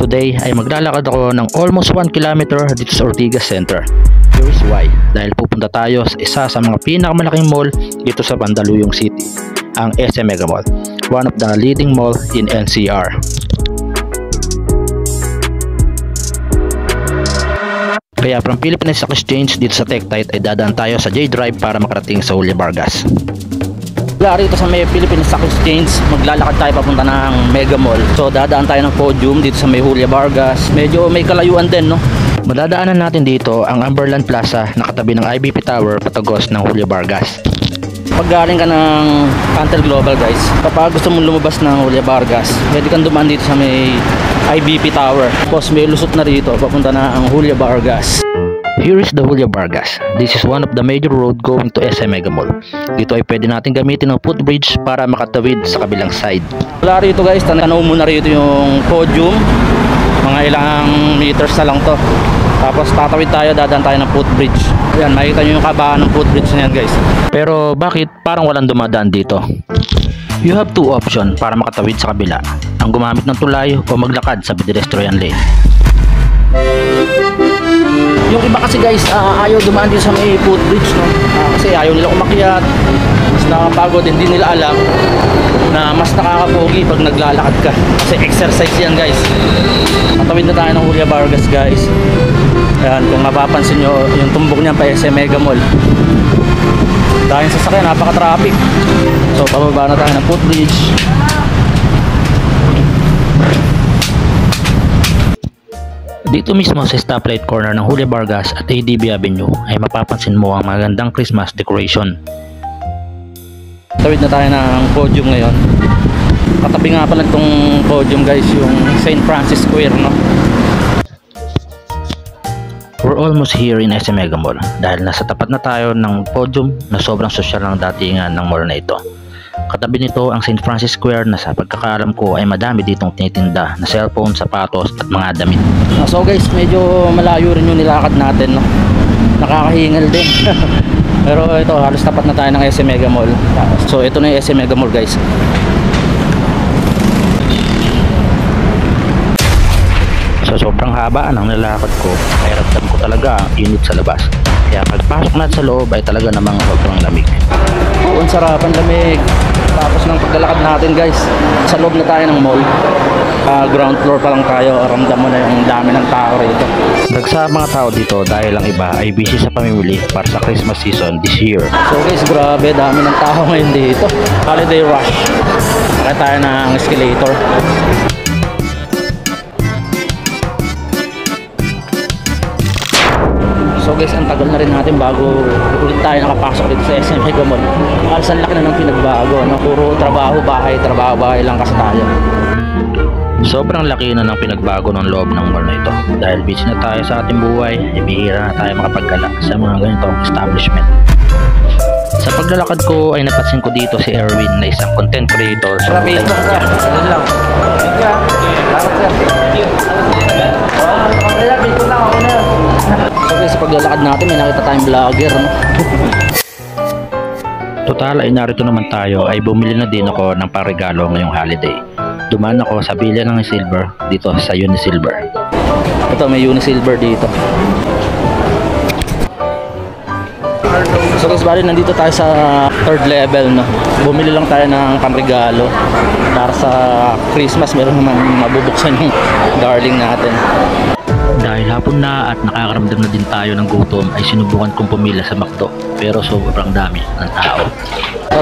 today ay maglalakad ako ng almost 1 kilometer dito sa Ortigas Center. Here is why. Dahil pupunta tayo sa isa sa mga pinakamalaking mall dito sa Mandaluyong City, ang SM Mega Mall, one of the leading mall in NCR. Kaya from Philippine Stock Exchange dito sa TechTite ay dadaan tayo sa J Drive para makarating sa Julia Vargas. Mula rito sa may Philippine Stock Exchange, maglalakad tayo papunta ng Mega Mall. So dadaan tayo ng Podium dito sa may Julia Vargas. Medyo may kalayuan din, no? Madadaanan natin dito ang Amberland Plaza na katabi ng IBP Tower patagos ng Julia Vargas. Pag galing ka ng Cantel Global, guys, kapag gusto mong lumabas ng Julia Vargas, pwede kang dumaan dito sa may IBP Tower. Tapos may lusot na rito papunta na ang Julia Vargas. Here is the Julia Vargas. This is one of the major road going to SM Mega Mall. Dito ay pwede natin gamitin ang footbridge para makatawid sa kabilang side. Wala rito, guys, tanaw muna rito yung Podium. Mga ilang meters na lang to. Tapos tatawid tayo, dadaan tayo ng footbridge. Ayan, makikita nyo yung kabaan ng footbridge na yan, guys. Pero bakit parang walang dumadaan dito? You have two options para makatawid sa kabila. Ang gumamit ng tulay o maglakad sa pedestrian lane. Yung iba kasi, guys, ayaw dumaan dito sa may footbridge, no? Kasi ayaw nila umakyat, mas nakapagod, hindi nila alam na mas nakakapogi pag naglalakad ka. Kasi exercise yan, guys. Matawid na tayo ng Julia Vargas, guys. Ayan, kung mapapansin nyo, yung tumbok niyan pa SM Mega Mall. Dahil sa sakyan, napaka-traffic. So, pababa na tayo ng footbridge. Dito mismo sa stoplight corner ng Julia Vargas at ADB Avenue ay mapapansin mo ang magandang Christmas decoration. Tawid na tayo ng Podium ngayon. Katabi nga pala itong Podium, guys, yung St. Francis Square, no? We're almost here in SM Mega Mall dahil nasa tapat na tayo ng Podium na sobrang sosyal ng datingan ng mall na ito. Katabi nito ang St. Francis Square na sa pagkakaalam ko ay madami ditong tinitinda na cellphone, sapatos at mga damit. So, guys, medyo malayo rin yung nilakad natin, no? Nakakahingal din. Pero ito, halos tapat na tayo ng SM Mega Mall. So ito na yung SM Mega Mall, guys. So sobrang haba ng nilakad ko, ay ramdam ko talaga ang init sa labas. Kaya pagpasok natin sa loob ay talaga namang sobrang lamig. Oo, ang sarap, ang lamig. Tapos ng paglalakad natin, guys, sa loob na tayo ng mall. Ground floor pa lang tayo, ramdam mo na yung dami ng tao rito. Nagsa mga tao dito dahil ang iba ay busy sa pamimili para sa Christmas season this year. So, guys, grabe, dami ng tao ngayon dito. Holiday rush. Kaya tayo ng escalator. So, guys, ang tagal na rin natin bago ulit tayo nakapasok dito sa SM Mega Mall. Halos ang laki na ng pinagbago, no? Puro trabaho, bahay lang kasi tayo. Sobrang laki na ng pinagbago ng loob ng mall na ito. Dahil busy na tayo sa ating buhay, bihira na tayo makapagkala sa mga ganitong establishment. Sa paglalakad ko ay napansin ko dito si Erwin na isang content creator sa Facebook niya. So, guys, sa paglalakad natin may nakita tayong vlogger, no? Total ay narito naman tayo ay bumili na din ako ng paregalo ngayong holiday. Dumaan ako sa bilya ng Silver dito sa Unisilver. Ito, may Unisilver dito. So, guys, bali nandito tayo sa third level, no? Bumili lang tayo ng panregalo para sa Christmas. Meron naman mabubuksan yung darling natin. Dahil hapon na at nakakaramdam na din tayo ng gutom ay sinubukan kong pumila sa McDo, pero sobrang dami ng tao.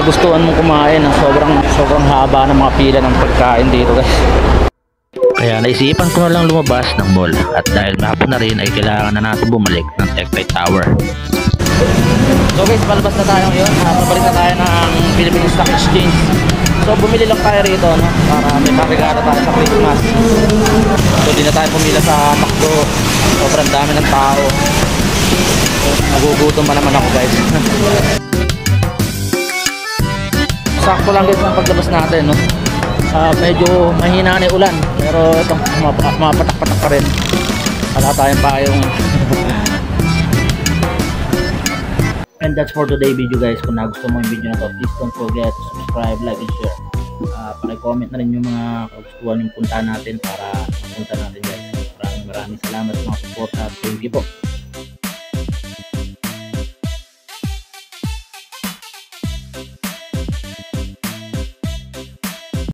Gustuhan mong kumain, sobrang haba ng mga pila ng pagkain dito, guys. Kaya naisipan ko na lang lumabas ng mall at dahil hapon na rin ay kailangan na natin bumalik ng TechTite Tower. So, guys, palabas na tayo ngayon. Pabalik na tayo ng Philippine Stock Exchange. So, bumili lang tayo rito, no? Para may paregalo tayo sa Christmas. So, di na tayo pumila sa McDo. Sobrang dami ng tao. So, nagugutom pa naman ako, guys. Sakto lang, guys, ang paglabas natin, no? Medyo mahina na yung ulan. Pero ito, mapatak-patak pa rin. Wala tayong payong. And that's for today video, guys. Kung nagustuhan mo yung video na to, please don't forget to subscribe, like, and share. Paki-comment na rin yung mga kagustuhan yung punta natin para punta natin, guys. Maraming salamat sa mga support at thank you po.